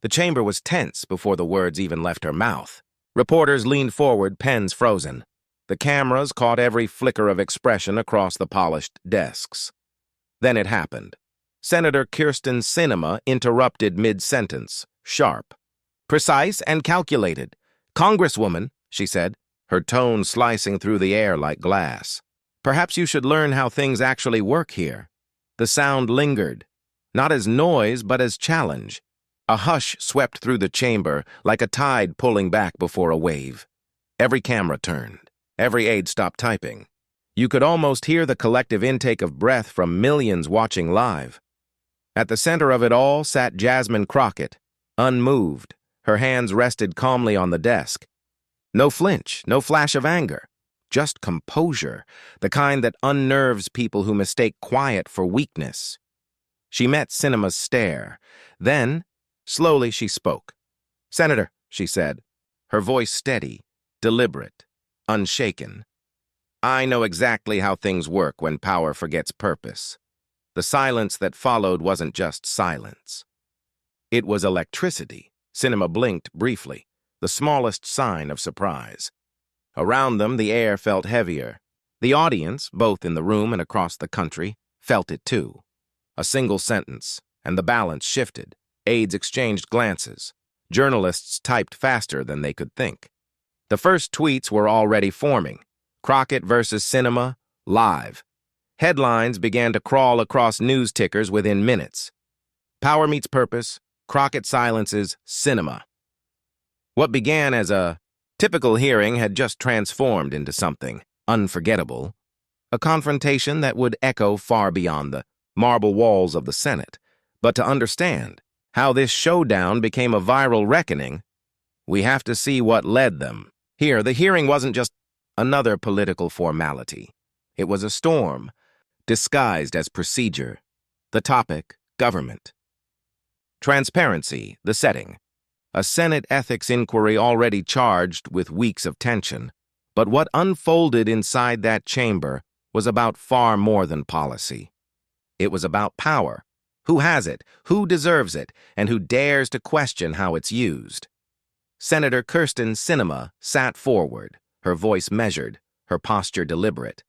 The chamber was tense before the words even left her mouth. Reporters leaned forward, pens frozen. The cameras caught every flicker of expression across the polished desks. Then it happened. Senator Kyrsten Sinema interrupted mid-sentence, sharp. "Precise and calculated. Congresswoman," she said, her tone slicing through the air like glass. "Perhaps you should learn how things actually work here." The sound lingered, not as noise but as challenge. A hush swept through the chamber like a tide pulling back before a wave. Every camera turned. Every aide stopped typing. You could almost hear the collective intake of breath from millions watching live. At the center of it all sat Jasmine Crockett, unmoved. Her hands rested calmly on the desk. No flinch, no flash of anger. Just composure, the kind that unnerves people who mistake quiet for weakness. She met Sinema's stare. Then, slowly she spoke. "Senator," she said, her voice steady, deliberate, unshaken. "I know exactly how things work when power forgets purpose." The silence that followed wasn't just silence. It was electricity. Sinema blinked briefly, the smallest sign of surprise. Around them, the air felt heavier. The audience, both in the room and across the country, felt it too. A single sentence, and the balance shifted. Aides exchanged glances. Journalists typed faster than they could think. The first tweets were already forming. Crockett versus Sinema, live. Headlines began to crawl across news tickers within minutes. Power meets purpose, Crockett silences Sinema. What began as a typical hearing had just transformed into something unforgettable. A confrontation that would echo far beyond the marble walls of the Senate. But to understand how this showdown became a viral reckoning, we have to see what led them. Here, the hearing wasn't just another political formality. It was a storm, disguised as procedure. The topic, government. Transparency, the setting. A Senate ethics inquiry already charged with weeks of tension. But what unfolded inside that chamber was about far more than policy. It was about power. Who has it, who deserves it, and who dares to question how it's used. Senator Kyrsten Sinema sat forward, her voice measured, her posture deliberate.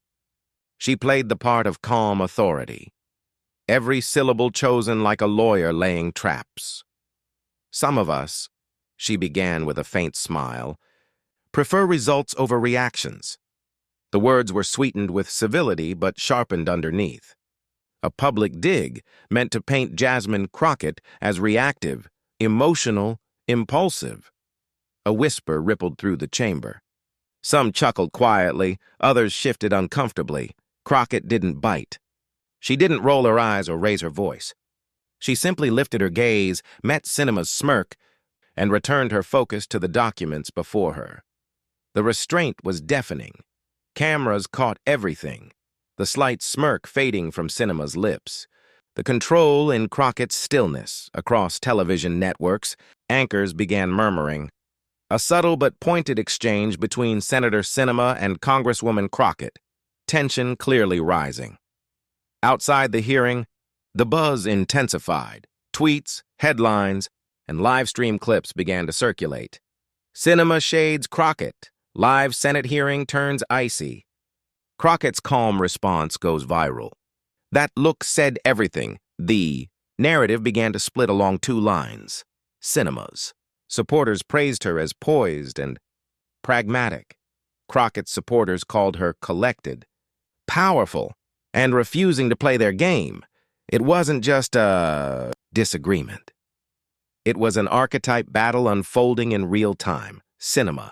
She played the part of calm authority, every syllable chosen like a lawyer laying traps. "Some of us," she began with a faint smile, "prefer results over reactions." The words were sweetened with civility but sharpened underneath. A public dig meant to paint Jasmine Crockett as reactive, emotional, impulsive. A whisper rippled through the chamber. Some chuckled quietly, others shifted uncomfortably. Crockett didn't bite. She didn't roll her eyes or raise her voice. She simply lifted her gaze, met Sinema's smirk, and returned her focus to the documents before her. The restraint was deafening. Cameras caught everything, the slight smirk fading from Sinema's lips. The control in Crockett's stillness. Across television networks, anchors began murmuring. A subtle but pointed exchange between Senator Sinema and Congresswoman Crockett, tension clearly rising. Outside the hearing, the buzz intensified. Tweets, headlines, and live-stream clips began to circulate. Sinema shades Crockett. Live Senate hearing turns icy. Crockett's calm response goes viral. That look said everything. The narrative began to split along two lines. Sinema's. Supporters praised her as poised and pragmatic. Crockett's supporters called her collected, powerful, and refusing to play their game. It wasn't just a disagreement. It was an archetype battle unfolding in real time. Sinema,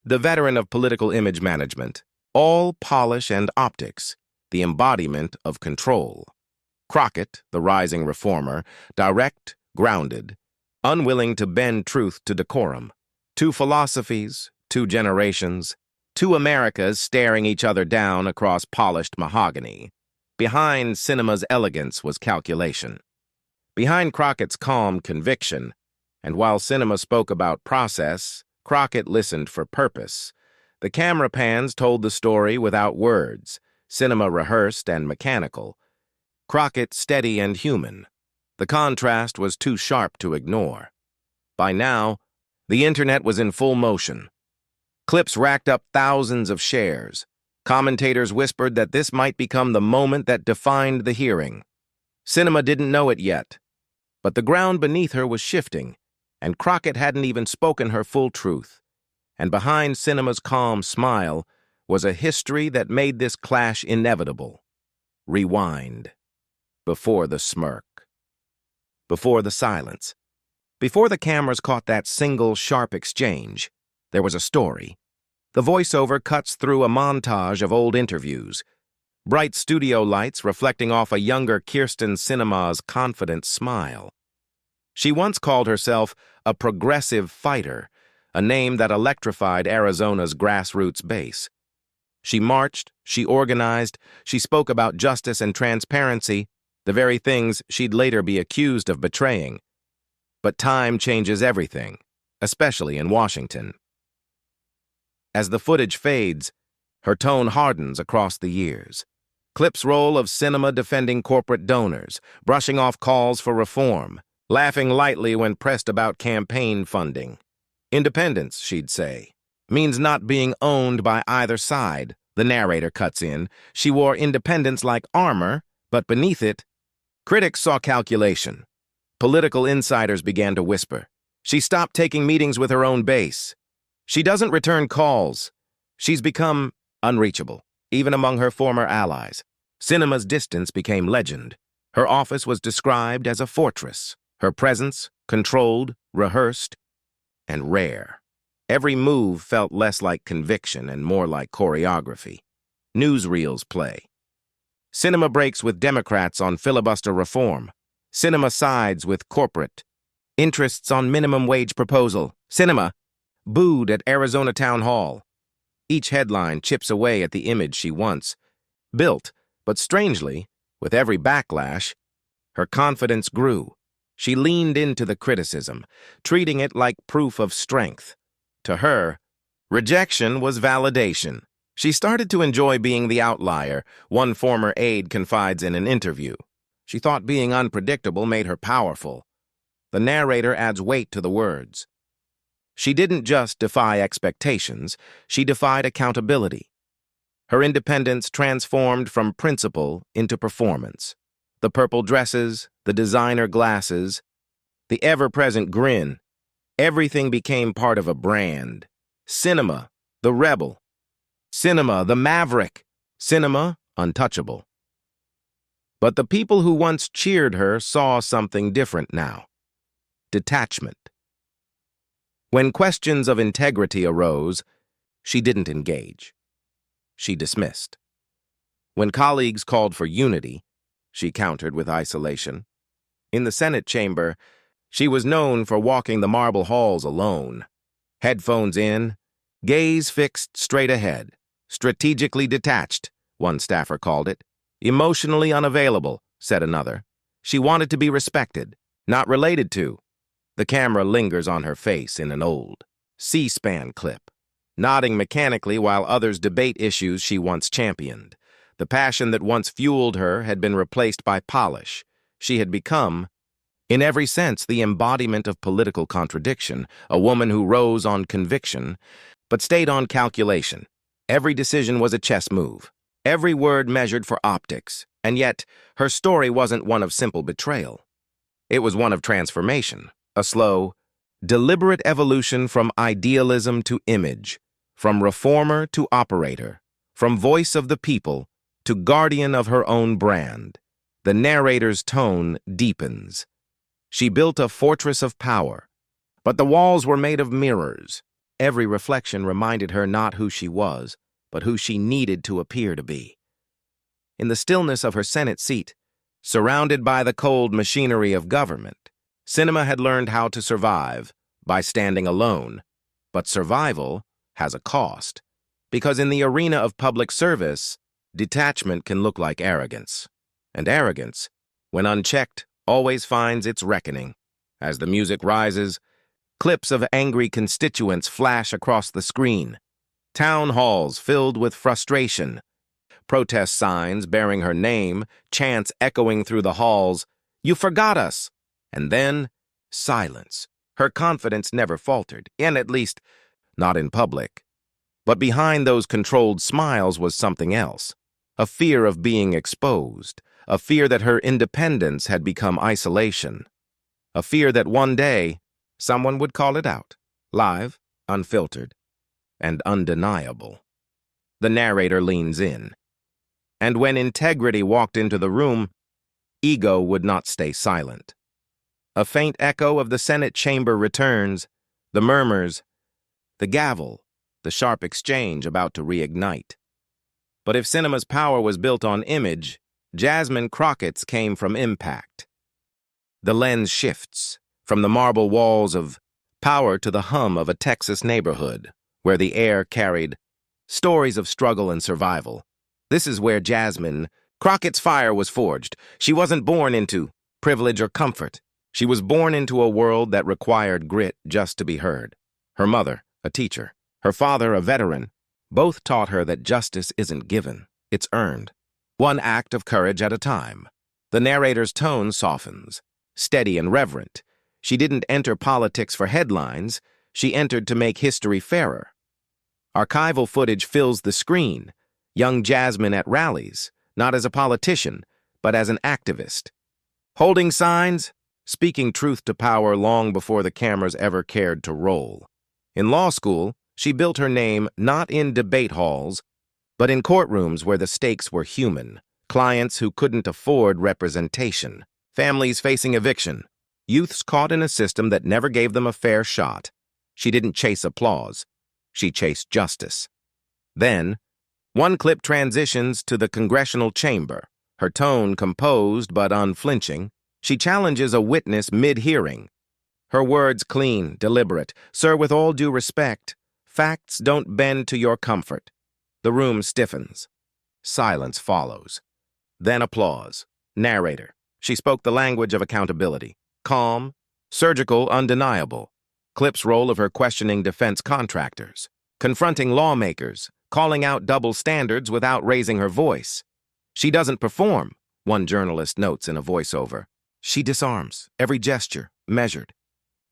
the veteran of political image management, all polish and optics, the embodiment of control. Crockett, the rising reformer, direct, grounded, unwilling to bend truth to decorum. Two philosophies, two generations, two Americas staring each other down across polished mahogany. Behind Sinema's elegance was calculation. Behind Crockett's calm conviction, and while Sinema spoke about process, Crockett listened for purpose. The camera pans told the story without words. Sinema rehearsed and mechanical. Crockett steady and human. The contrast was too sharp to ignore. By now, the internet was in full motion. Clips racked up thousands of shares. Commentators whispered that this might become the moment that defined the hearing. Sinema didn't know it yet, but the ground beneath her was shifting, and Crockett hadn't even spoken her full truth. And behind Sinema's calm smile was a history that made this clash inevitable. Rewind. Before the smirk. Before the silence. Before the cameras caught that single, sharp exchange, there was a story. The voiceover cuts through a montage of old interviews, bright studio lights reflecting off a younger Kyrsten Sinema's confident smile. She once called herself a progressive fighter, a name that electrified Arizona's grassroots base. She marched, she organized, she spoke about justice and transparency, the very things she'd later be accused of betraying. But time changes everything, especially in Washington. As the footage fades, her tone hardens across the years. Clips roll of Sinema defending corporate donors, brushing off calls for reform, laughing lightly when pressed about campaign funding. Independence, she'd say, means not being owned by either side. The narrator cuts in. She wore independence like armor, but beneath it, critics saw calculation. Political insiders began to whisper. She stopped taking meetings with her own base. She doesn't return calls. She's become unreachable, even among her former allies. Sinema's distance became legend. Her office was described as a fortress. Her presence, controlled, rehearsed, and rare. Every move felt less like conviction and more like choreography. Newsreels play. Sinema breaks with Democrats on filibuster reform. Sinema sides with corporate interests on minimum wage proposal. Sinema booed at Arizona Town Hall. Each headline chips away at the image she once built, but strangely, with every backlash, her confidence grew. She leaned into the criticism, treating it like proof of strength. To her, rejection was validation. She started to enjoy being the outlier, one former aide confides in an interview. She thought being unpredictable made her powerful. The narrator adds weight to the words. She didn't just defy expectations, she defied accountability. Her independence transformed from principle into performance. The purple dresses, the designer glasses, the ever-present grin, everything became part of a brand. Sinema, the rebel. Sinema, the maverick. Sinema, untouchable. But the people who once cheered her saw something different now. Detachment. When questions of integrity arose, she didn't engage. She dismissed. When colleagues called for unity, she countered with isolation. In the Senate chamber, she was known for walking the marble halls alone. Headphones in, gaze fixed straight ahead. Strategically detached, one staffer called it. Emotionally unavailable, said another. She wanted to be respected, not related to. The camera lingers on her face in an old C-SPAN clip, nodding mechanically while others debate issues she once championed. The passion that once fueled her had been replaced by polish. She had become, in every sense, the embodiment of political contradiction, a woman who rose on conviction, but stayed on calculation. Every decision was a chess move, every word measured for optics, and yet her story wasn't one of simple betrayal. It was one of transformation, a slow, deliberate evolution from idealism to image, from reformer to operator, from voice of the people to guardian of her own brand. The narrator's tone deepens. She built a fortress of power, but the walls were made of mirrors. Every reflection reminded her not who she was, but who she needed to appear to be. In the stillness of her Senate seat, surrounded by the cold machinery of government, Sinema had learned how to survive by standing alone. But survival has a cost, because in the arena of public service, detachment can look like arrogance. And arrogance, when unchecked, always finds its reckoning. As the music rises, clips of angry constituents flash across the screen. Town halls filled with frustration. Protest signs bearing her name, chants echoing through the halls, "You forgot us!" And then, silence. Her confidence never faltered, and at least not in public. But behind those controlled smiles was something else. A fear of being exposed, a fear that her independence had become isolation, a fear that one day someone would call it out, live, unfiltered, and undeniable. The narrator leans in. And when integrity walked into the room, ego would not stay silent. A faint echo of the Senate chamber returns, the murmurs, the gavel, the sharp exchange about to reignite. But if cinema's power was built on image, Jasmine Crockett's came from impact. The lens shifts from the marble walls of power to the hum of a Texas neighborhood, where the air carried stories of struggle and survival. This is where Jasmine Crockett's fire was forged. She wasn't born into privilege or comfort. She was born into a world that required grit just to be heard. Her mother, a teacher, her father, a veteran, both taught her that justice isn't given, it's earned. One act of courage at a time. The narrator's tone softens, steady and reverent. She didn't enter politics for headlines, she entered to make history fairer. Archival footage fills the screen. Young Jasmine at rallies, not as a politician, but as an activist. Holding signs, speaking truth to power long before the cameras ever cared to roll. In law school, she built her name not in debate halls, but in courtrooms where the stakes were human, clients who couldn't afford representation, families facing eviction, youths caught in a system that never gave them a fair shot. She didn't chase applause. She chased justice. Then, one clip transitions to the congressional chamber, her tone composed but unflinching. She challenges a witness mid-hearing. Her words clean, deliberate. Sir, with all due respect, facts don't bend to your comfort. The room stiffens. Silence follows. Then applause. Narrator. She spoke the language of accountability. Calm, surgical, undeniable. Clips roll of her questioning defense contractors, confronting lawmakers, calling out double standards without raising her voice. She doesn't perform, one journalist notes in a voiceover. She disarms, every gesture measured,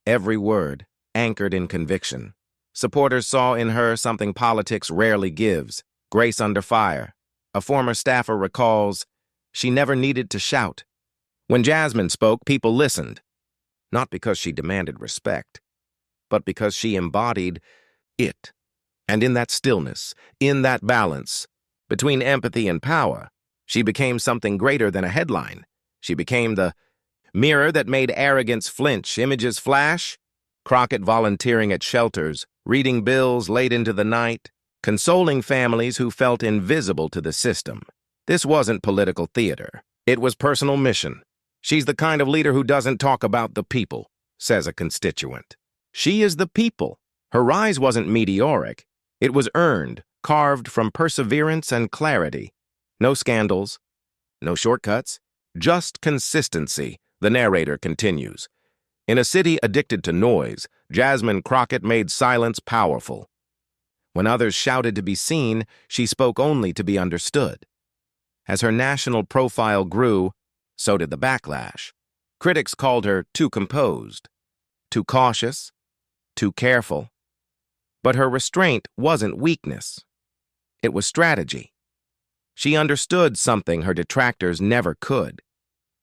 every word anchored in conviction. Supporters saw in her something politics rarely gives, grace under fire. A former staffer recalls, she never needed to shout. When Jasmine spoke, people listened, not because she demanded respect, but because she embodied it. And in that stillness, in that balance, between empathy and power, she became something greater than a headline. She became the mirror that made arrogance flinch, images flash, Crockett volunteering at shelters, reading bills late into the night, consoling families who felt invisible to the system. This wasn't political theater. It was personal mission. She's the kind of leader who doesn't talk about the people, says a constituent. She is the people. Her rise wasn't meteoric. It was earned, carved from perseverance and clarity. No scandals, no shortcuts, just consistency, the narrator continues. In a city addicted to noise, Jasmine Crockett made silence powerful. When others shouted to be seen, she spoke only to be understood. As her national profile grew, so did the backlash. Critics called her too composed, too cautious, too careful. But her restraint wasn't weakness. It was strategy. She understood something her detractors never could.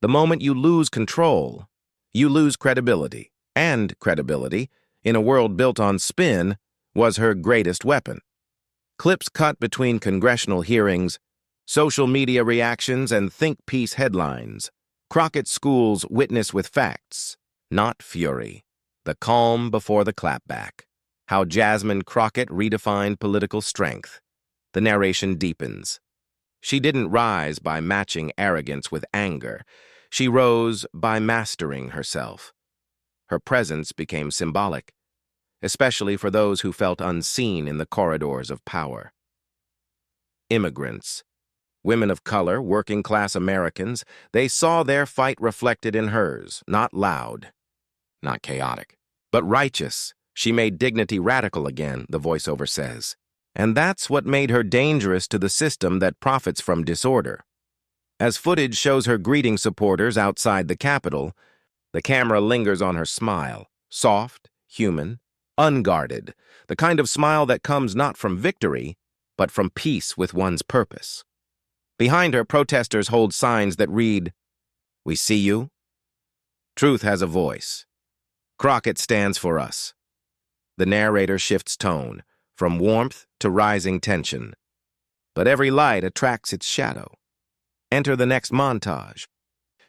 The moment you lose control, you lose credibility. And credibility, in a world built on spin, was her greatest weapon. Clips cut between congressional hearings, social media reactions, and think piece headlines. Crockett schools witness with facts, not fury. The calm before the clapback. How Jasmine Crockett redefined political strength. The narration deepens. She didn't rise by matching arrogance with anger. She rose by mastering herself. Her presence became symbolic, especially for those who felt unseen in the corridors of power. Immigrants, women of color, working-class Americans, they saw their fight reflected in hers, not loud, not chaotic, but righteous. She made dignity radical again, the voiceover says. And that's what made her dangerous to the system that profits from disorder. As footage shows her greeting supporters outside the Capitol, the camera lingers on her smile, Soft, human, unguarded, the kind of smile that comes not from victory, but from peace with one's purpose. Behind her, protesters hold signs that read, "We see you." Truth has a voice. Crockett stands for us. The narrator shifts tone, from warmth to rising tension. But every light attracts its shadow. Enter the next montage.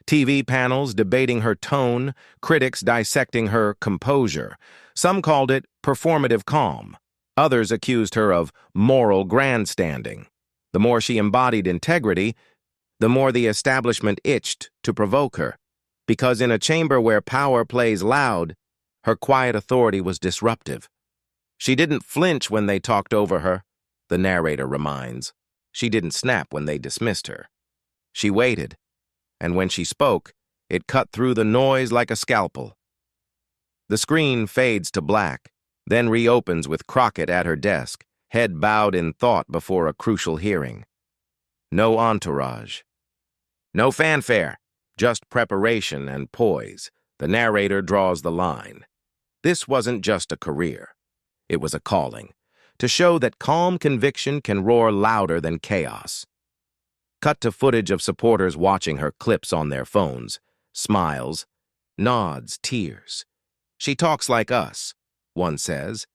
TV panels debating her tone, critics dissecting her composure. Some called it performative calm. Others accused her of moral grandstanding. The more she embodied integrity, the more the establishment itched to provoke her. Because in a chamber where power plays loud, her quiet authority was disruptive. She didn't flinch when they talked over her, the narrator reminds. She didn't snap when they dismissed her. She waited, and when she spoke, it cut through the noise like a scalpel. The screen fades to black, then reopens with Crockett at her desk, head bowed in thought before a crucial hearing. No entourage. No fanfare, just preparation and poise. The narrator draws the line. This wasn't just a career. It was a calling, to show that calm conviction can roar louder than chaos. Cut to footage of supporters watching her, clips on their phones, smiles, nods, tears. She talks like us, one says.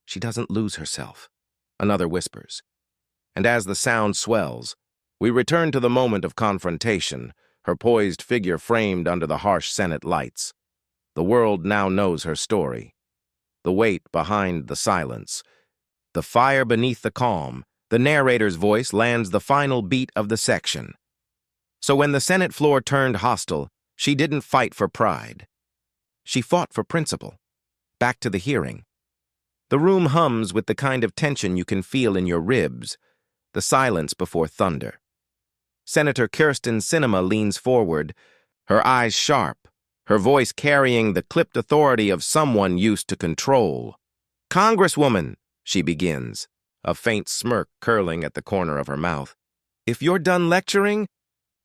She doesn't lose herself, another whispers. And as the sound swells, we return to the moment of confrontation, her poised figure framed under the harsh Senate lights. The world now knows her story. The weight behind the silence, the fire beneath the calm. The narrator's voice lands the final beat of the section. So when the Senate floor turned hostile, she didn't fight for pride. She fought for principle. Back to the hearing. The room hums with the kind of tension you can feel in your ribs, the silence before thunder. Senator Kyrsten Sinema leans forward, her eyes sharp, her voice carrying the clipped authority of someone used to control. "Congresswoman," she begins, a faint smirk curling at the corner of her mouth. "If you're done lecturing,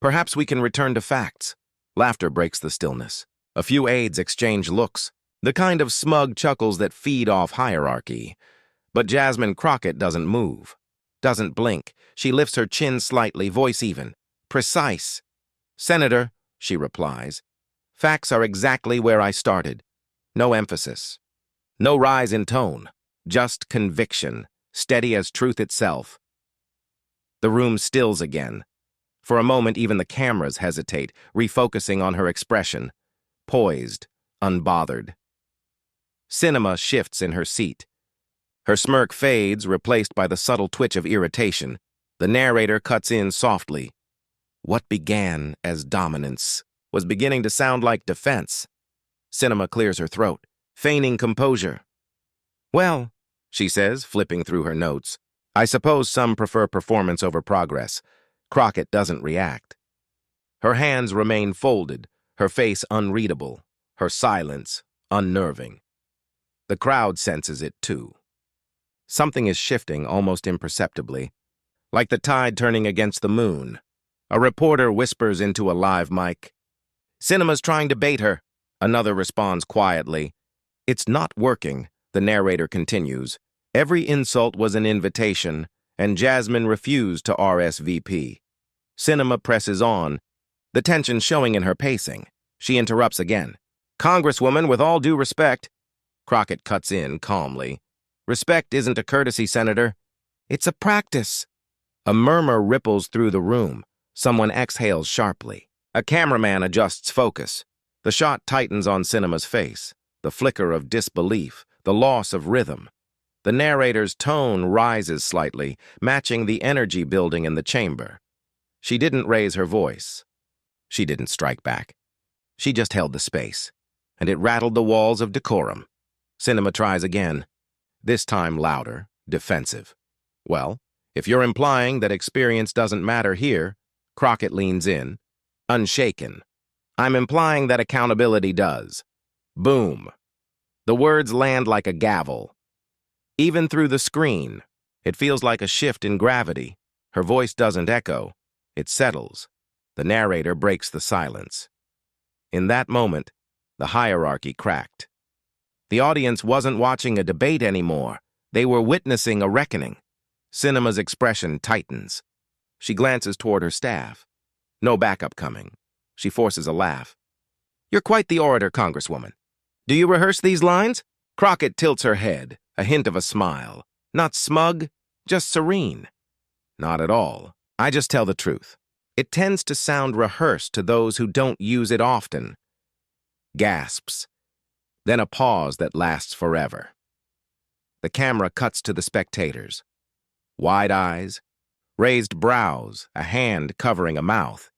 perhaps we can return to facts." Laughter breaks the stillness. A few aides exchange looks, the kind of smug chuckles that feed off hierarchy. But Jasmine Crockett doesn't move, doesn't blink. She lifts her chin slightly, voice even, precise. "Senator," she replies, "facts are exactly where I started. No emphasis. No rise in tone. Just conviction, steady as truth itself." The room stills again. For a moment, even the cameras hesitate, refocusing on her expression. Poised, unbothered. Sinema shifts in her seat. Her smirk fades, replaced by the subtle twitch of irritation. The narrator cuts in softly. What began as dominance was beginning to sound like defense. Sinema clears her throat, feigning composure. "Well," she says, flipping through her notes, "I suppose some prefer performance over progress." Crockett doesn't react. Her hands remain folded, her face unreadable, her silence unnerving. The crowd senses it too. Something is shifting almost imperceptibly, like the tide turning against the moon. A reporter whispers into a live mic, "Sinema's trying to bait her." Another responds quietly, "It's not working," the narrator continues. Every insult was an invitation, and Jasmine refused to RSVP. Sinema presses on, the tension showing in her pacing. She interrupts again. "Congresswoman, with all due respect." Crockett cuts in calmly. "Respect isn't a courtesy, Senator. It's a practice." A murmur ripples through the room. Someone exhales sharply. A cameraman adjusts focus. The shot tightens on Sinema's face, the flicker of disbelief, the loss of rhythm. The narrator's tone rises slightly, matching the energy building in the chamber. She didn't raise her voice. She didn't strike back. She just held the space, and it rattled the walls of decorum. Sinema tries again, this time louder, defensive. "Well, if you're implying that experience doesn't matter here," Crockett leans in, unshaken. "I'm implying that accountability does." Boom. The words land like a gavel. Even through the screen, it feels like a shift in gravity. Her voice doesn't echo. It settles. The narrator breaks the silence. In that moment, the hierarchy cracked. The audience wasn't watching a debate anymore. They were witnessing a reckoning. Sinema's expression tightens. She glances toward her staff. No backup coming. She forces a laugh. "You're quite the orator, Congresswoman. Do you rehearse these lines?" Crockett tilts her head, a hint of a smile. Not smug, just serene. "Not at all. I just tell the truth. It tends to sound rehearsed to those who don't use it often." Gasps. Then a pause that lasts forever. The camera cuts to the spectators. Wide eyes, raised brows, a hand covering a mouth.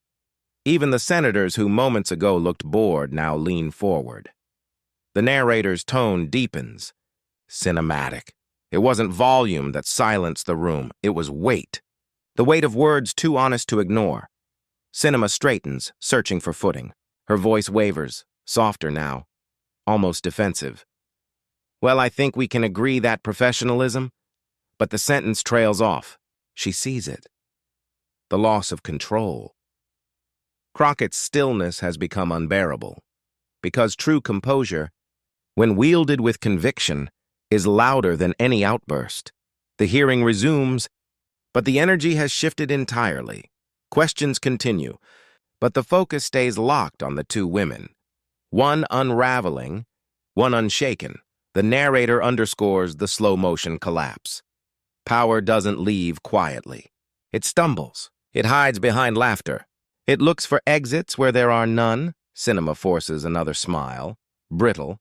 Even the senators who moments ago looked bored now lean forward. The narrator's tone deepens. Cinematic. It wasn't volume that silenced the room, it was weight. The weight of words too honest to ignore. Sinema straightens, searching for footing. Her voice wavers, softer now, almost defensive. "Well, I think we can agree that professionalism," but the sentence trails off. She sees it. The loss of control. Crockett's stillness has become unbearable, because true composure, when wielded with conviction, is louder than any outburst. The hearing resumes, but the energy has shifted entirely. Questions continue, but the focus stays locked on the two women. One unraveling, one unshaken. The narrator underscores the slow-motion collapse. Power doesn't leave quietly. It stumbles. It hides behind laughter. It looks for exits where there are none. Sinema forces another smile. Brittle.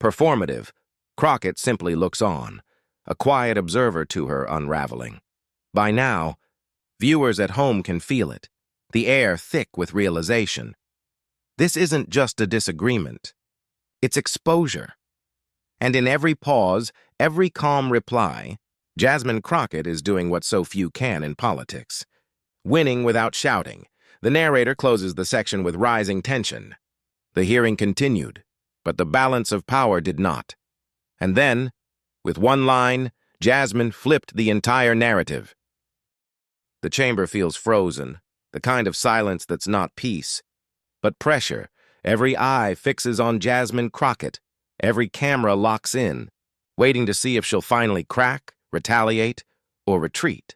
Performative. Crockett simply looks on, a quiet observer to her unraveling. By now, viewers at home can feel it, the air thick with realization. This isn't just a disagreement. It's exposure. And in every pause, every calm reply, Jasmine Crockett is doing what so few can in politics. Winning without shouting. The narrator closes the section with rising tension. The hearing continued, but the balance of power did not. And then, with one line, Jasmine flipped the entire narrative. The chamber feels frozen, the kind of silence that's not peace, but pressure. Every eye fixes on Jasmine Crockett. Every camera locks in, waiting to see if she'll finally crack, retaliate, or retreat.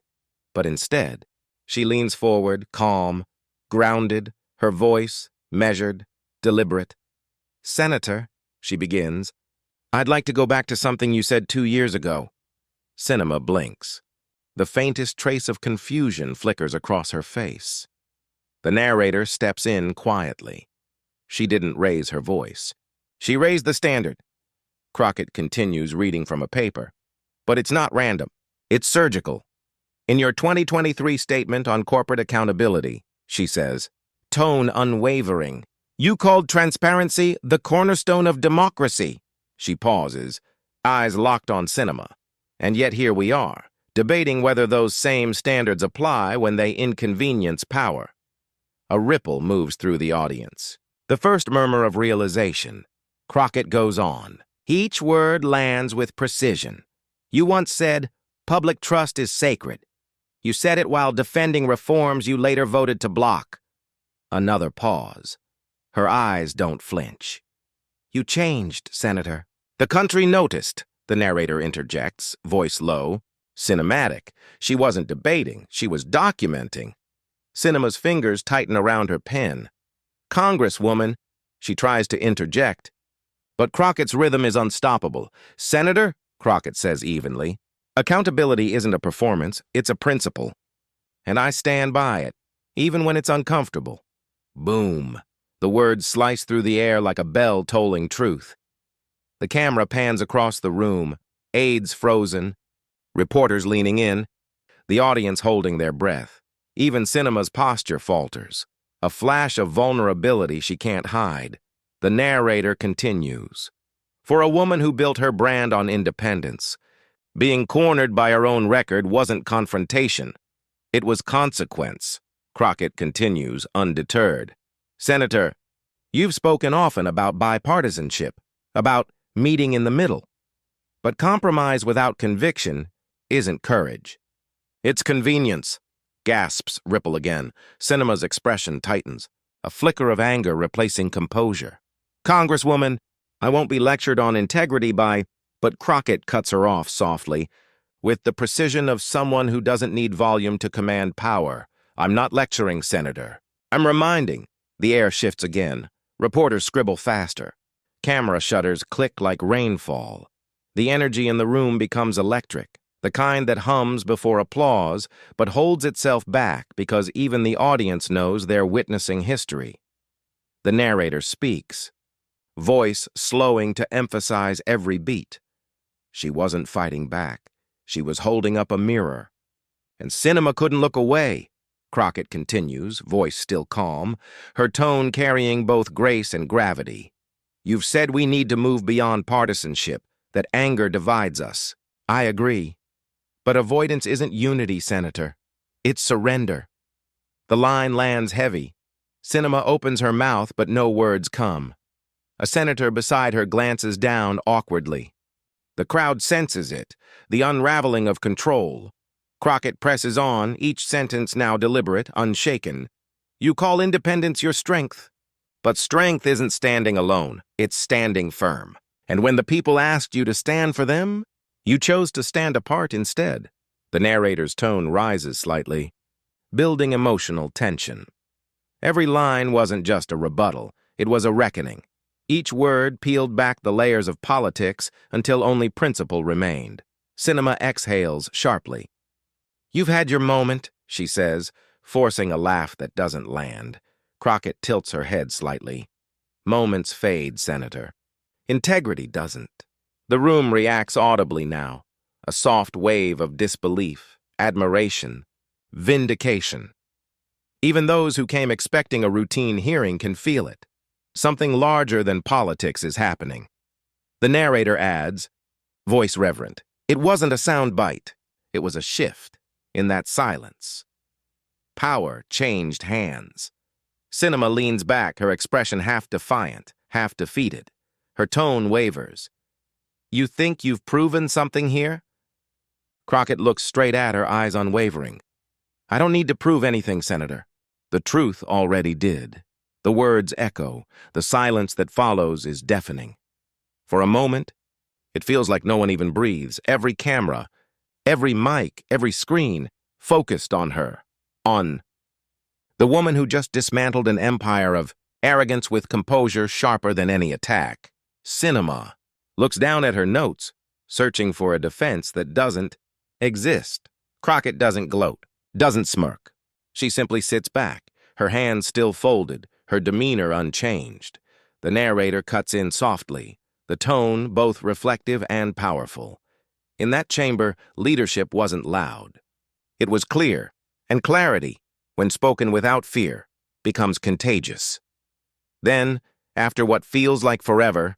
But instead, she leans forward, calm, grounded, her voice measured, deliberate. "Senator," she begins, "I'd like to go back to something you said 2 years ago." Sinema blinks. The faintest trace of confusion flickers across her face. The narrator steps in quietly. She didn't raise her voice. She raised the standard. Crockett continues reading from a paper. But it's not random. It's surgical. "In your 2023 statement on corporate accountability," she says, tone unwavering, "you called transparency the cornerstone of democracy." She pauses, eyes locked on Sinema. And yet here we are, debating whether those same standards apply when they inconvenience power. A ripple moves through the audience. The first murmur of realization. Crockett goes on. Each word lands with precision. "You once said, 'Public trust is sacred.' You said it while defending reforms you later voted to block." Another pause. Her eyes don't flinch. "You changed, Senator." "The country noticed," the narrator interjects, voice low. Cinematic. She wasn't debating, she was documenting. Sinema's fingers tighten around her pen. "Congresswoman," she tries to interject. But Crockett's rhythm is unstoppable. "Senator," Crockett says evenly, "accountability isn't a performance, it's a principle. And I stand by it, even when it's uncomfortable." Boom. The words slice through the air like a bell tolling truth. The camera pans across the room, aides frozen, reporters leaning in, the audience holding their breath. Even Sinema's posture falters, a flash of vulnerability she can't hide. The narrator continues. For a woman who built her brand on independence, being cornered by her own record wasn't confrontation. It was consequence. Crockett continues, undeterred. "Senator, you've spoken often about bipartisanship, about meeting in the middle. But compromise without conviction isn't courage. It's convenience." Gasps ripple again. Sinema's expression tightens, a flicker of anger replacing composure. "Congresswoman, I won't be lectured on integrity by, but Crockett cuts her off softly, with the precision of someone who doesn't need volume to command power. I'm not lecturing, Senator. I'm reminding. The air shifts again. Reporters scribble faster. Camera shutters click like rainfall. The energy in the room becomes electric, the kind that hums before applause, but holds itself back because even the audience knows they're witnessing history. The narrator speaks, voice slowing to emphasize every beat. She wasn't fighting back. She was holding up a mirror. And Sinema couldn't look away. Crockett continues, voice still calm, her tone carrying both grace and gravity. You've said we need to move beyond partisanship, that anger divides us. I agree. But avoidance isn't unity, Senator. It's surrender. The line lands heavy. Sinema opens her mouth, but no words come. A senator beside her glances down awkwardly. The crowd senses it, the unraveling of control. Crockett presses on, each sentence now deliberate, unshaken. You call independence your strength. But strength isn't standing alone, it's standing firm. And when the people asked you to stand for them, you chose to stand apart instead. The narrator's tone rises slightly, building emotional tension. Every line wasn't just a rebuttal, it was a reckoning. Each word peeled back the layers of politics until only principle remained. Sinema exhales sharply. You've had your moment, she says, forcing a laugh that doesn't land. Crockett tilts her head slightly. Moments fade, Senator. Integrity doesn't. The room reacts audibly now. A soft wave of disbelief, admiration, vindication. Even those who came expecting a routine hearing can feel it. Something larger than politics is happening. The narrator adds, voice reverent, it wasn't a sound bite. It was a shift in that silence. Power changed hands. Sinema leans back, her expression half defiant, half defeated. Her tone wavers. You think you've proven something here? Crockett looks straight at her, eyes unwavering. I don't need to prove anything, Senator. The truth already did. The words echo. The silence that follows is deafening. For a moment, it feels like no one even breathes. Every camera, every mic, every screen focused on her. On the woman who just dismantled an empire of arrogance with composure sharper than any attack. Sinema looks down at her notes, searching for a defense that doesn't exist. Crockett doesn't gloat, doesn't smirk. She simply sits back, her hands still folded, her demeanor unchanged. The narrator cuts in softly, the tone both reflective and powerful. In that chamber, leadership wasn't loud. It was clear, and clarity, when spoken without fear, becomes contagious. Then, after what feels like forever,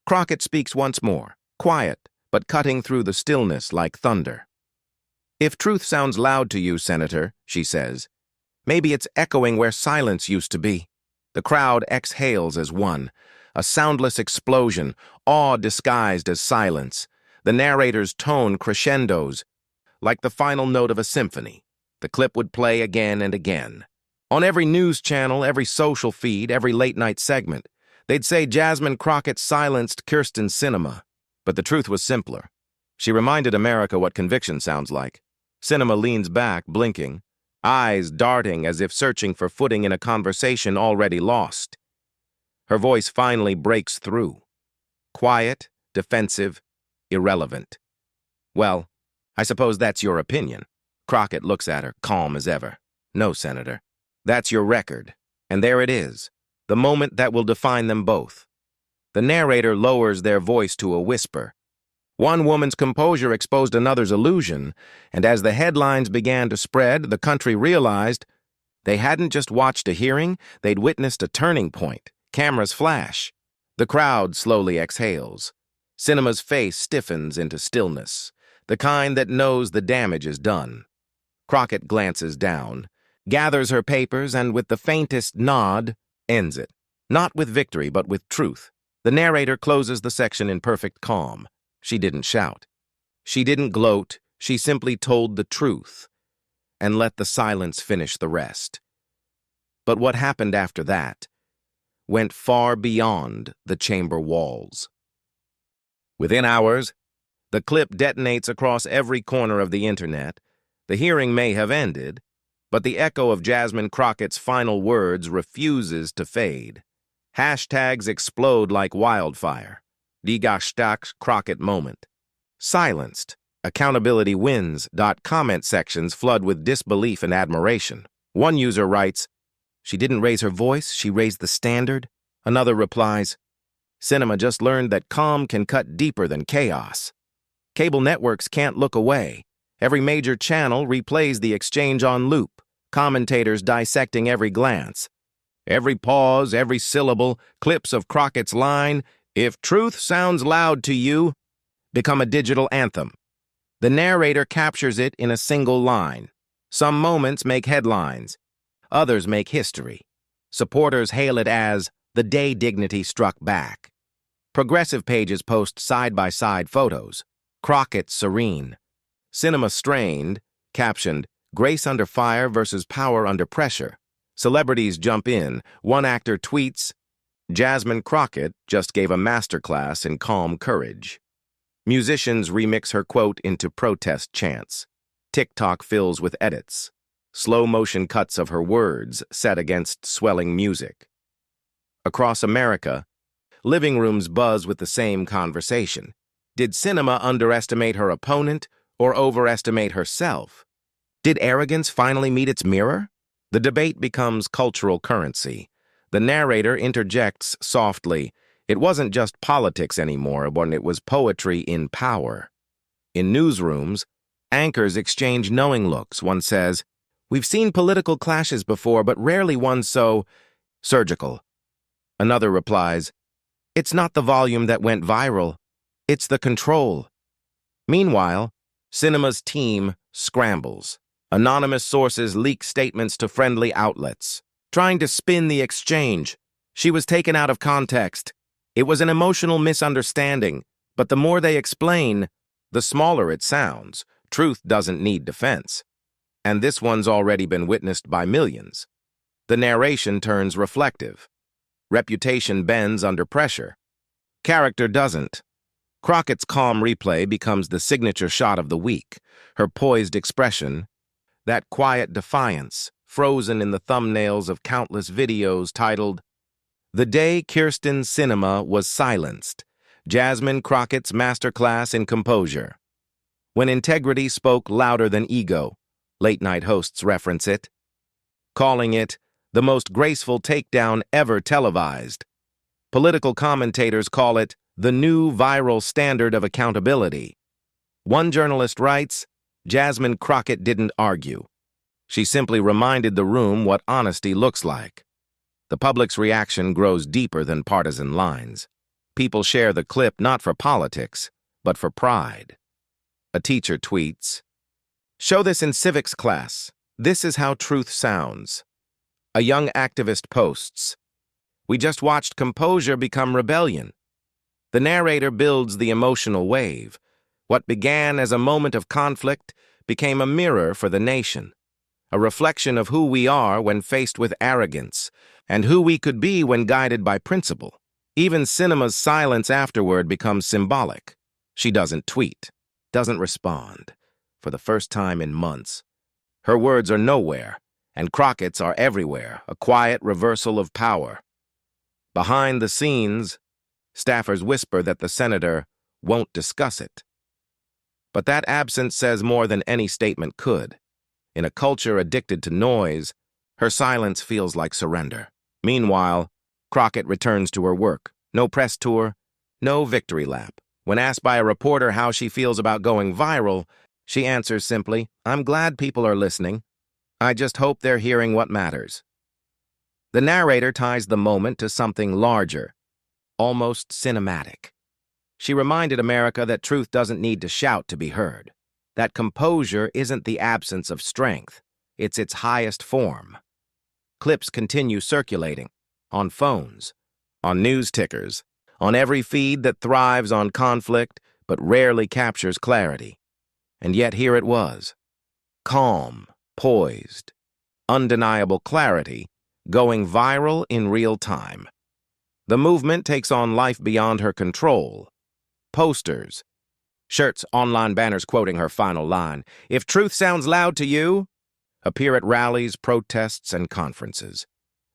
Crockett speaks once more, quiet, but cutting through the stillness like thunder. If truth sounds loud to you, Senator, she says, maybe it's echoing where silence used to be. The crowd exhales as one, a soundless explosion, awe disguised as silence. The narrator's tone crescendos, like the final note of a symphony. The clip would play again and again. On every news channel, every social feed, every late-night segment, they'd say Jasmine Crockett silenced Kyrsten Sinema. But the truth was simpler. She reminded America what conviction sounds like. Sinema leans back, blinking, eyes darting as if searching for footing in a conversation already lost. Her voice finally breaks through. Quiet, defensive, irrelevant. Well, I suppose that's your opinion. Crockett looks at her, calm as ever. No, Senator. That's your record. And there it is, the moment that will define them both. The narrator lowers their voice to a whisper. One woman's composure exposed another's illusion, and as the headlines began to spread, the country realized they hadn't just watched a hearing, they'd witnessed a turning point. Cameras flash. The crowd slowly exhales. Sinema's face stiffens into stillness, the kind that knows the damage is done. Crockett glances down, gathers her papers, and with the faintest nod, ends it. Not with victory, but with truth. The narrator closes the section in perfect calm. She didn't shout. She didn't gloat. She simply told the truth and let the silence finish the rest. But what happened after that went far beyond the chamber walls. Within hours, the clip detonates across every corner of the internet. The hearing may have ended, but the echo of Jasmine Crockett's final words refuses to fade. Hashtags explode like wildfire. Die Hashtag Crockett moment. Silenced. Accountability wins. Comment sections flood with disbelief and admiration. One user writes, "She didn't raise her voice, she raised the standard." Another replies, "Sinema just learned that calm can cut deeper than chaos." Cable networks can't look away. Every major channel replays the exchange on loop, commentators dissecting every glance. Every pause, every syllable, clips of Crockett's line, "If truth sounds loud to you," become a digital anthem. The narrator captures it in a single line. Some moments make headlines. Others make history. Supporters hail it as the day dignity struck back. Progressive pages post side-by-side photos. Crockett serene. Sinema strained, captioned, "Grace under fire versus power under pressure." Celebrities jump in. One actor tweets, "Jasmine Crockett just gave a masterclass in calm courage." Musicians remix her quote into protest chants. TikTok fills with edits. Slow-motion cuts of her words set against swelling music. Across America, living rooms buzz with the same conversation. Did Sinema underestimate her opponent or overestimate herself? Did arrogance finally meet its mirror? The debate becomes cultural currency. The narrator interjects softly. It wasn't just politics anymore when it was poetry in power. In newsrooms, anchors exchange knowing looks. One says, "We've seen political clashes before, but rarely one so surgical." Another replies, "It's not the volume that went viral, it's the control." Meanwhile, Sinema's team scrambles. Anonymous sources leak statements to friendly outlets, trying to spin the exchange. She was taken out of context. It was an emotional misunderstanding, but the more they explain, the smaller it sounds. Truth doesn't need defense. And this one's already been witnessed by millions. The narration turns reflective. Reputation bends under pressure. Character doesn't. Crockett's calm replay becomes the signature shot of the week. Her poised expression, that quiet defiance, frozen in the thumbnails of countless videos titled, "The Day Kyrsten Sinema Was Silenced, Jasmine Crockett's Masterclass in Composure." When integrity spoke louder than ego, late-night hosts reference it, calling it the most graceful takedown ever televised. Political commentators call it the new viral standard of accountability. One journalist writes, "Jasmine Crockett didn't argue. She simply reminded the room what honesty looks like." The public's reaction grows deeper than partisan lines. People share the clip not for politics, but for pride. A teacher tweets, "Show this in civics class. This is how truth sounds." A young activist posts, "We just watched composure become rebellion." The narrator builds the emotional wave. What began as a moment of conflict became a mirror for the nation, a reflection of who we are when faced with arrogance, and who we could be when guided by principle. Even Sinema's silence afterward becomes symbolic. She doesn't tweet, doesn't respond. For the first time in months, her words are nowhere, and Crockett's are everywhere, a quiet reversal of power. Behind the scenes, staffers whisper that the senator won't discuss it. But that absence says more than any statement could. In a culture addicted to noise, her silence feels like surrender. Meanwhile, Crockett returns to her work. No press tour, no victory lap. When asked by a reporter how she feels about going viral, she answers simply, "I'm glad people are listening. I just hope they're hearing what matters." The narrator ties the moment to something larger, almost cinematic. She reminded America that truth doesn't need to shout to be heard, that composure isn't the absence of strength, it's its highest form. Clips continue circulating, on phones, on news tickers, on every feed that thrives on conflict but rarely captures clarity. And yet here it was, calm, poised, undeniable clarity, going viral in real time. The movement takes on life beyond her control. Posters, shirts, online banners quoting her final line, "If truth sounds loud to you," appear at rallies, protests, and conferences.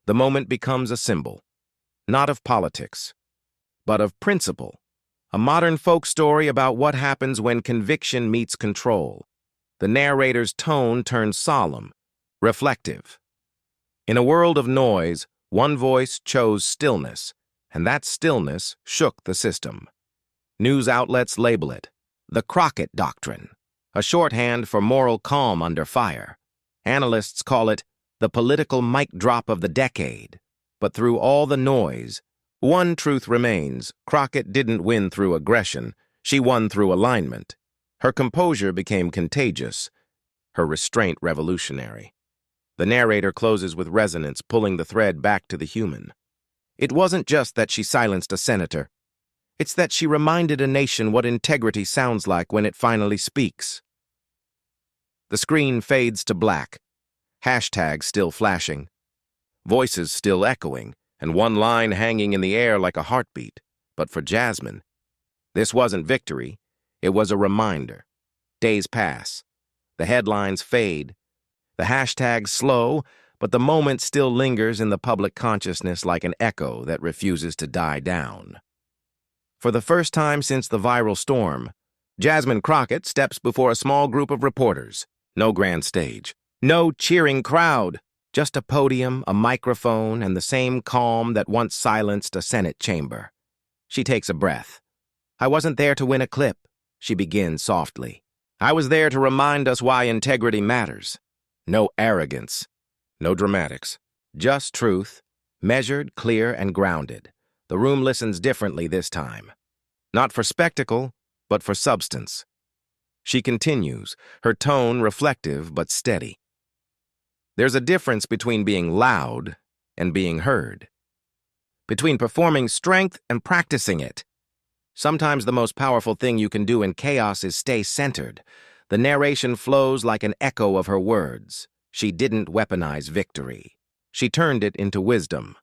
The moment becomes a symbol, not of politics, but of principle. A modern folk story about what happens when conviction meets control. The narrator's tone turns solemn, reflective. In a world of noise, one voice chose stillness, and that stillness shook the system. News outlets label it the Crockett Doctrine, a shorthand for moral calm under fire. Analysts call it the political mic drop of the decade. But through all the noise, one truth remains: Crockett didn't win through aggression, she won through alignment. Her composure became contagious, her restraint revolutionary. The narrator closes with resonance, pulling the thread back to the human. It wasn't just that she silenced a senator. It's that she reminded a nation what integrity sounds like when it finally speaks. The screen fades to black, hashtags still flashing, voices still echoing, and one line hanging in the air like a heartbeat. But for Jasmine, this wasn't victory, it was a reminder. Days pass, the headlines fade, the hashtags slow, but the moment still lingers in the public consciousness like an echo that refuses to die down. For the first time since the viral storm, Jasmine Crockett steps before a small group of reporters. No grand stage, no cheering crowd, just a podium, a microphone, and the same calm that once silenced a Senate chamber. She takes a breath. "I wasn't there to win a clip," she begins softly. "I was there to remind us why integrity matters. No arrogance, no dramatics, just truth, measured, clear, and grounded. The room listens differently this time. Not for spectacle, but for substance." She continues, her tone reflective but steady. There's a difference between being loud and being heard, between performing strength and practicing it. Sometimes the most powerful thing you can do in chaos is stay centered. The narration flows like an echo of her words. She didn't weaponize victory. She turned it into wisdom.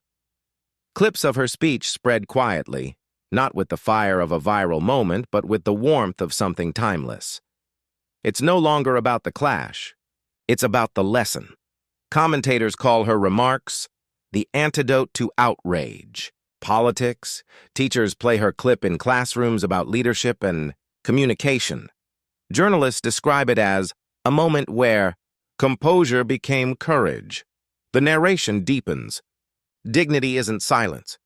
Clips of her speech spread quietly, not with the fire of a viral moment, but with the warmth of something timeless. It's no longer about the clash. It's about the lesson. Commentators call her remarks the antidote to outrage. Politics, teachers play her clip in classrooms about leadership and communication. Journalists describe it as a moment where composure became courage. The narration deepens. Dignity isn't silence.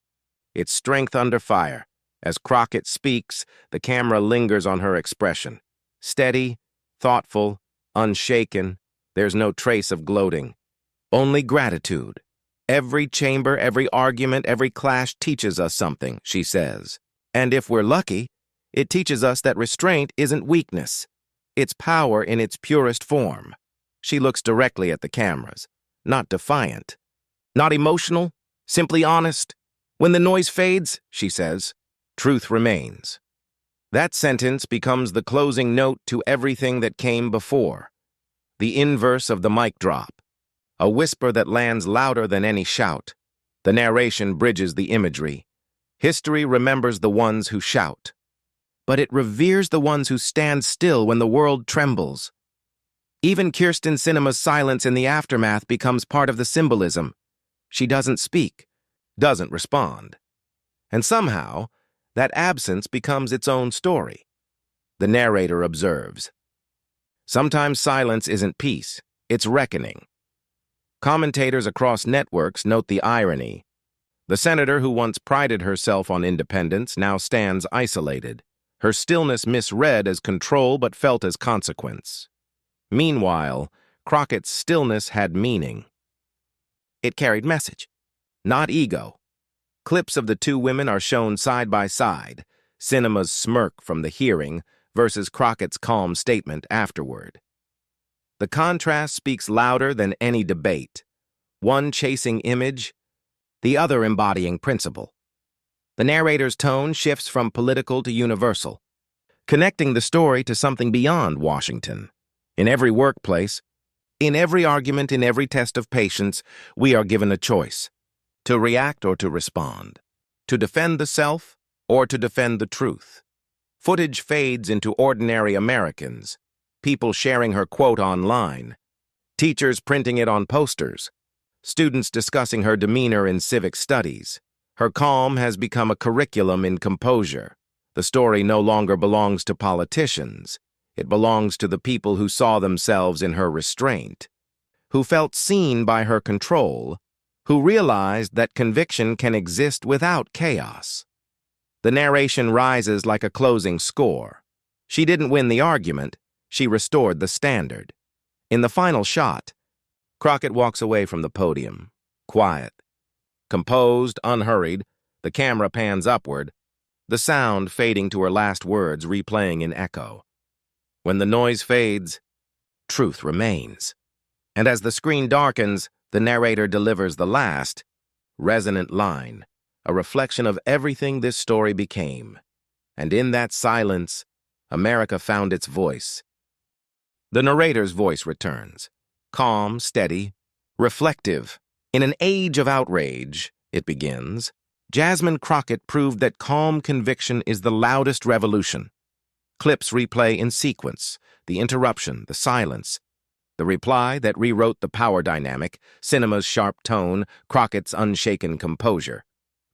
It's strength under fire. As Crockett speaks, the camera lingers on her expression. Steady, thoughtful, unshaken, there's no trace of gloating. Only gratitude. Every chamber, every argument, every clash teaches us something, she says. And if we're lucky, it teaches us that restraint isn't weakness. It's power in its purest form. She looks directly at the cameras, not defiant, not emotional, simply honest. When the noise fades, she says, truth remains. That sentence becomes the closing note to everything that came before. The inverse of the mic drop. A whisper that lands louder than any shout. The narration bridges the imagery. History remembers the ones who shout. But it reveres the ones who stand still when the world trembles. Even Kyrsten Sinema's silence in the aftermath becomes part of the symbolism. She doesn't speak, doesn't respond. And somehow, that absence becomes its own story. The narrator observes. Sometimes silence isn't peace, it's reckoning. Commentators across networks note the irony. The senator who once prided herself on independence now stands isolated. Her stillness misread as control but felt as consequence. Meanwhile, Crockett's stillness had meaning. It carried message, not ego. Clips of the two women are shown side by side, Sinema's smirk from the hearing versus Crockett's calm statement afterward. The contrast speaks louder than any debate, one chasing image, the other embodying principle. The narrator's tone shifts from political to universal, connecting the story to something beyond Washington. In every workplace, in every argument, in every test of patience, we are given a choice, to react or to respond. To defend the self or to defend the truth? Footage fades into ordinary Americans, people sharing her quote online, teachers printing it on posters, students discussing her demeanor in civic studies. Her calm has become a curriculum in composure. The story no longer belongs to politicians. It belongs to the people who saw themselves in her restraint, who felt seen by her control, who realized that conviction can exist without chaos. The narration rises like a closing score. She didn't win the argument, she restored the standard. In the final shot, Crockett walks away from the podium, quiet. Composed, unhurried, the camera pans upward, the sound fading to her last words replaying in echo. When the noise fades, truth remains. And as the screen darkens, the narrator delivers the last, resonant line, a reflection of everything this story became. And in that silence, America found its voice. The narrator's voice returns, calm, steady, reflective. In an age of outrage, it begins, Jasmine Crockett proved that calm conviction is the loudest revolution. Clips replay in sequence, the interruption, the silence, the reply that rewrote the power dynamic, Sinema's sharp tone, Crockett's unshaken composure.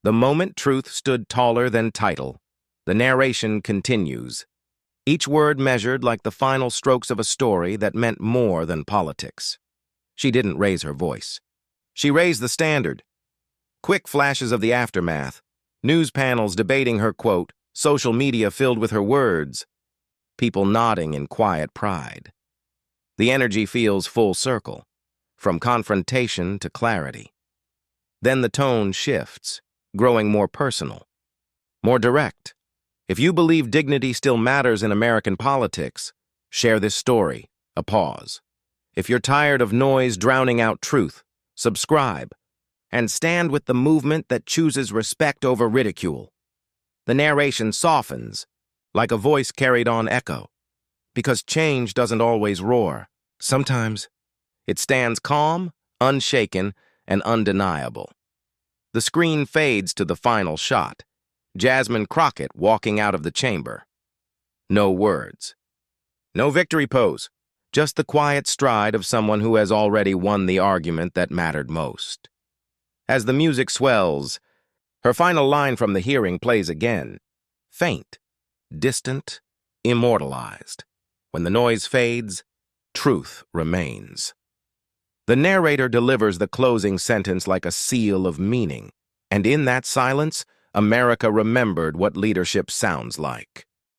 The moment truth stood taller than title. The narration continues, each word measured like the final strokes of a story that meant more than politics. She didn't raise her voice. She raised the standard. Quick flashes of the aftermath, news panels debating her quote, social media filled with her words, people nodding in quiet pride. The energy feels full circle, from confrontation to clarity. Then the tone shifts, growing more personal, more direct. If you believe dignity still matters in American politics, share this story, a pause. If you're tired of noise drowning out truth, subscribe, and stand with the movement that chooses respect over ridicule. The narration softens, like a voice carried on echo, because change doesn't always roar. Sometimes it stands calm, unshaken, and undeniable. The screen fades to the final shot, Jasmine Crockett walking out of the chamber. No words. No victory pose, just the quiet stride of someone who has already won the argument that mattered most. As the music swells, her final line from the hearing plays again, faint, distant, immortalized. When the noise fades, truth remains. The narrator delivers the closing sentence like a seal of meaning, and in that silence, America remembered what leadership sounds like.